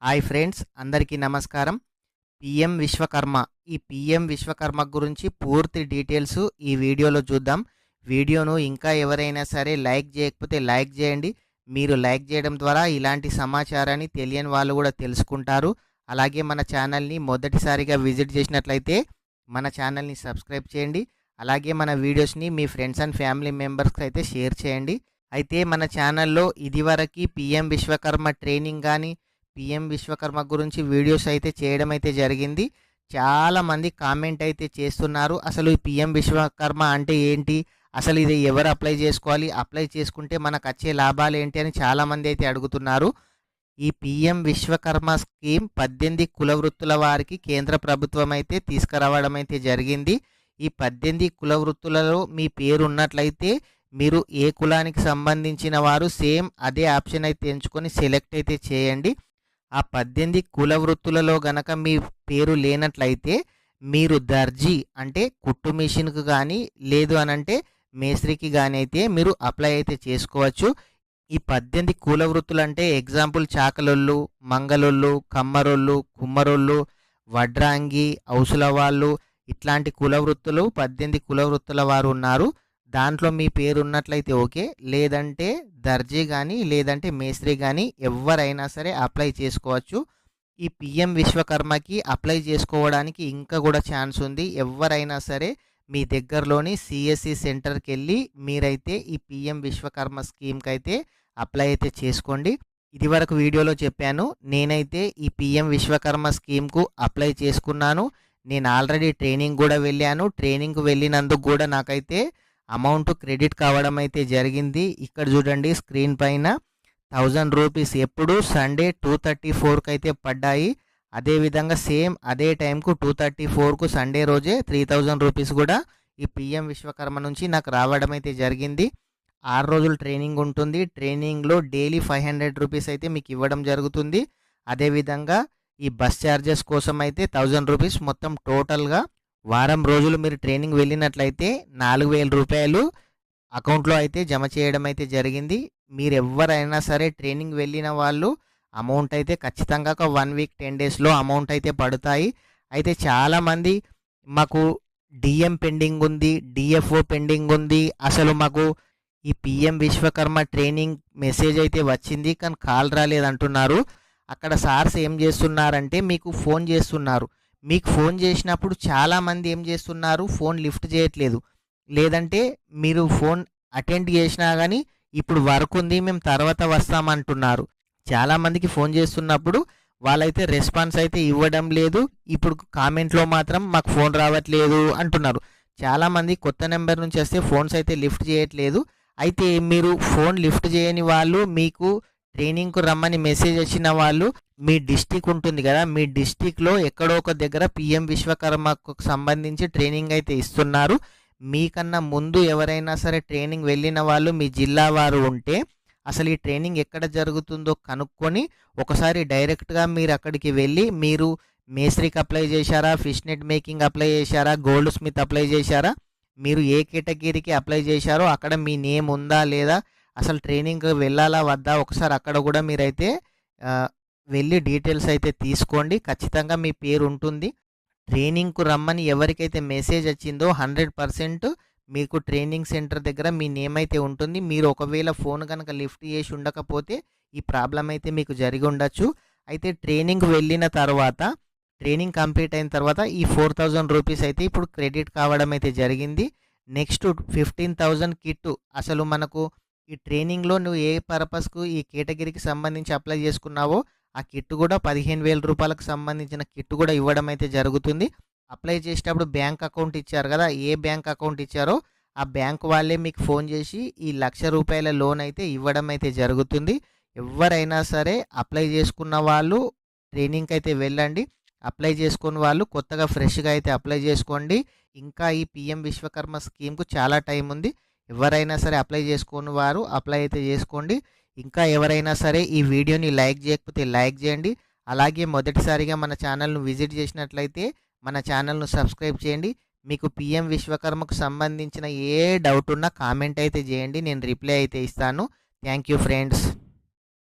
Hi friends, అందరికీ నమస్కారం. PM Vishwakarma. ఈ పీఎం విశ్వకర్మ గురించి పూర్తి డీటెయిల్స్ ఈ వీడియోలో చూద్దాం. వీడియోను ఇంకా ఎవరైనా సరే లైక్ చేయకపోతే లైక్ చేయండి. మీరు లైక్ చేయడం ద్వారా ఇలాంటి సమాచారాన్ని తెలియని వాళ్ళు కూడా తెలుసుకుంటారు. అలాగే మన ఛానల్ని మొదటిసారిగా విజిట్ చేసినట్లయితే మన ఛానల్ని సబ్స్క్రైబ్ చేయండి. అలాగే మన వీడియోస్ని మీ ఫ్రెండ్స్ అండ్ ఫ్యామిలీ మెంబర్స్కి అయితే షేర్ చేయండి. అయితే మన ఛానల్లో ఇదివరకు పీఎం విశ్వకర్మ ట్రైనింగ్ కానీ పీఎం విశ్వకర్మ గురించి వీడియోస్ అయితే చేయడం అయితే జరిగింది. చాలామంది కామెంట్ అయితే చేస్తున్నారు, అసలు ఈ పీఎం విశ్వకర్మ అంటే ఏంటి, అసలు ఇది ఎవరు అప్లై చేసుకోవాలి, అప్లై చేసుకుంటే మనకు వచ్చే లాభాలు ఏంటి అని చాలామంది అయితే అడుగుతున్నారు. ఈ పీఎం విశ్వకర్మ స్కీమ్ 18 కుల వృత్తుల వారికి కేంద్ర ప్రభుత్వం అయితే తీసుకురావడం అయితే జరిగింది. ఈ 18 కుల వృత్తులలో మీ పేరు ఉన్నట్లయితే మీరు ఏ కులానికి సంబంధించిన వారు సేమ్ అదే ఆప్షన్ అయితే ఎంచుకొని సెలెక్ట్ అయితే చేయండి. ఆ 18 కుల వృత్తులలో గనక మీ పేరు లేనట్లయితే మీరు దర్జీ అంటే కుట్టు మిషన్కు కానీ లేదు అనంటే మేస్త్రికి కానీ అయితే మీరు అప్లై అయితే చేసుకోవచ్చు. ఈ 18 కుల వృత్తులు అంటే ఎగ్జాంపుల్ చాకలోళ్ళు, మంగళోళ్ళు, కమ్మరోళ్ళు, కుమ్మరోళ్ళు, వడ్రాంగి, ఔసుల వాళ్ళు, ఇట్లాంటి కుల వృత్తులు 18 కుల వృత్తుల వారు ఉన్నారు. దాంట్లో మీ పేరు ఉన్నట్లయితే ఓకే, లేదంటే దర్జీ కానీ లేదంటే మేస్త్రి కానీ ఎవరైనా సరే అప్లై చేసుకోవచ్చు. ఈ పీఎం విశ్వకర్మకి అప్లై చేసుకోవడానికి ఇంకా కూడా ఛాన్స్ ఉంది. ఎవరైనా సరే మీ దగ్గరలోని సిఎస్సి సెంటర్కి వెళ్ళి మీరైతే ఈ పీఎం విశ్వకర్మ స్కీమ్కి అయితే అప్లై అయితే చేసుకోండి. ఇదివరకు వీడియోలో చెప్పాను, నేనైతే ఈ పీఎం విశ్వకర్మ స్కీమ్కు అప్లై చేసుకున్నాను. నేను ఆల్రెడీ ట్రైనింగ్ కూడా వెళ్ళాను. ట్రైనింగ్కి వెళ్ళినందుకు కూడా నాకైతే అమౌంట్ క్రెడిట్ కావడం అయితే జరిగింది. ఇక్కడ చూడండి స్క్రీన్ పైన 1000 రూపీస్ ఎప్పుడు సండే 2:34కి అయితే పడ్డాయి. అదేవిధంగా సేమ్ అదే టైంకు 2:34కు సండే రోజే 3000 రూపీస్ కూడా ఈ పీఎం విశ్వకర్మ నుంచి నాకు రావడం అయితే జరిగింది. 6 రోజులు ట్రైనింగ్ ఉంటుంది. ట్రైనింగ్లో డైలీ 500 రూపీస్ అయితే మీకు ఇవ్వడం జరుగుతుంది. అదేవిధంగా ఈ బస్ ఛార్జెస్ కోసం అయితే 1000 రూపీస్, మొత్తం టోటల్గా వారం రోజులు మీరు ట్రైనింగ్ వెళ్ళినట్లయితే 4000 రూపాయలు అకౌంట్లో అయితే జమ చేయడం అయితే జరిగింది. మీరు ఎవరైనా సరే ట్రైనింగ్ వెళ్ళిన వాళ్ళు అమౌంట్ అయితే ఖచ్చితంగా ఒక 1 వీక్ 10 డేస్లో అమౌంట్ అయితే పడతాయి. అయితే చాలామంది మాకు డిఎం పెండింగ్ ఉంది, డిఎఫ్ఓ పెండింగ్ ఉంది, అసలు మాకు ఈ పీఎం విశ్వకర్మ ట్రైనింగ్ మెసేజ్ అయితే వచ్చింది కానీ కాల్ రాలేదంటున్నారు. అక్కడ సార్స్ ఏం చేస్తున్నారంటే మీకు ఫోన్ చేస్తున్నారు. మీకు ఫోన్ చేసినప్పుడు చాలామంది ఏం చేస్తున్నారు, ఫోన్ లిఫ్ట్ చేయట్లేదు, లేదంటే మీరు ఫోన్ అటెండ్ చేసినా కానీ ఇప్పుడు వర్క్ ఉంది మేము తర్వాత వస్తామంటున్నారు. చాలామందికి ఫోన్ చేస్తున్నప్పుడు వాళ్ళైతే రెస్పాన్స్ అయితే ఇవ్వడం లేదు. ఇప్పుడు కామెంట్లో మాత్రం మాకు ఫోన్ రావట్లేదు అంటున్నారు. చాలామంది కొత్త నెంబర్ నుంచి వస్తే ఫోన్స్ అయితే లిఫ్ట్ చేయట్లేదు. అయితే మీరు ఫోన్ లిఫ్ట్ చేయని వాళ్ళు, మీకు ట్రైనింగ్కు రమ్మని మెసేజ్ వచ్చిన వాళ్ళు, మీ డిస్టిక్ ఉంటుంది కదా, మీ డిస్టిక్లో ఎక్కడో ఒక దగ్గర పీఎం విశ్వకర్మకు సంబంధించి ట్రైనింగ్ అయితే ఇస్తున్నారు. మీకన్నా ముందు ఎవరైనా సరే ట్రైనింగ్ వెళ్ళిన వాళ్ళు మీ జిల్లా వారు ఉంటే అసలు ఈ ట్రైనింగ్ ఎక్కడ జరుగుతుందో కనుక్కొని ఒకసారి డైరెక్ట్గా మీరు అక్కడికి వెళ్ళి మీరు మేస్త్రికి అప్లై చేశారా, ఫిష్ నెట్ మేకింగ్ అప్లై చేశారా, గోల్డ్ స్మిత్ అప్లై చేశారా, మీరు ఏ కేటగిరీకి అప్లై చేశారో అక్కడ మీ నేమ్ ఉందా లేదా, అసలు ట్రైనింగ్ వెళ్ళాలా వద్దా, ఒకసారి అక్కడ కూడా మీరైతే వెళ్ళి డీటెయిల్స్ అయితే తీసుకోండి. ఖచ్చితంగా మీ పేరు ఉంటుంది. ట్రైనింగ్కు రమ్మని ఎవరికైతే మెసేజ్ వచ్చిందో 100% మీకు ట్రైనింగ్ సెంటర్ దగ్గర మీ నేమ్ అయితే ఉంటుంది. మీరు ఒకవేళ ఫోన్ కనుక లిఫ్ట్ చేసి ఉండకపోతే ఈ ప్రాబ్లం అయితే మీకు జరిగి ఉండొచ్చు. అయితే ట్రైనింగ్ వెళ్ళిన తర్వాత, ట్రైనింగ్ కంప్లీట్ అయిన తర్వాత ఈ 4000 రూపీస్ అయితే ఇప్పుడు క్రెడిట్ కావడం అయితే జరిగింది. నెక్స్ట్ 15,000 కిట్, అసలు మనకు ఈ ట్రైనింగ్లో నువ్వు ఏ పర్పస్కు ఈ కేటగిరీకి సంబంధించి అప్లై చేసుకున్నావో ఆ కిట్ కూడా 15,000 రూపాయలకు సంబంధించిన కిట్ కూడా ఇవ్వడం అయితే జరుగుతుంది. అప్లై చేసేటప్పుడు బ్యాంక్ అకౌంట్ ఇచ్చారు కదా, ఏ బ్యాంక్ అకౌంట్ ఇచ్చారో ఆ బ్యాంక్ వాళ్ళే మీకు ఫోన్ చేసి ఈ 1,00,000 రూపాయల లోన్ అయితే ఇవ్వడం అయితే జరుగుతుంది. ఎవరైనా సరే అప్లై చేసుకున్న వాళ్ళు ట్రైనింగ్కి అయితే వెళ్ళండి. అప్లై చేసుకున్న వాళ్ళు కొత్తగా ఫ్రెష్గా అయితే అప్లై చేసుకోండి. ఇంకా ఈ పీఎం విశ్వకర్మ స్కీమ్కు చాలా టైం ఉంది. ఎవరైనా సరే అప్లై చేసుకుని వారు అప్లై అయితే చేసుకోండి. ఇంకా ఎవరైనా సరే ఈ వీడియోని లైక్ చేయకపోతే లైక్ చేయండి. అలాగే మొదటిసారిగా మన ఛానల్ను విజిట్ చేసినట్లయితే మన ఛానల్ను సబ్స్క్రైబ్ చేయండి. మీకు పీఎం విశ్వకర్మకు సంబంధించిన ఏ డౌట్ ఉన్నా కామెంట్ అయితే చేయండి, నేను రిప్లై అయితే ఇస్తాను. Thank you friends.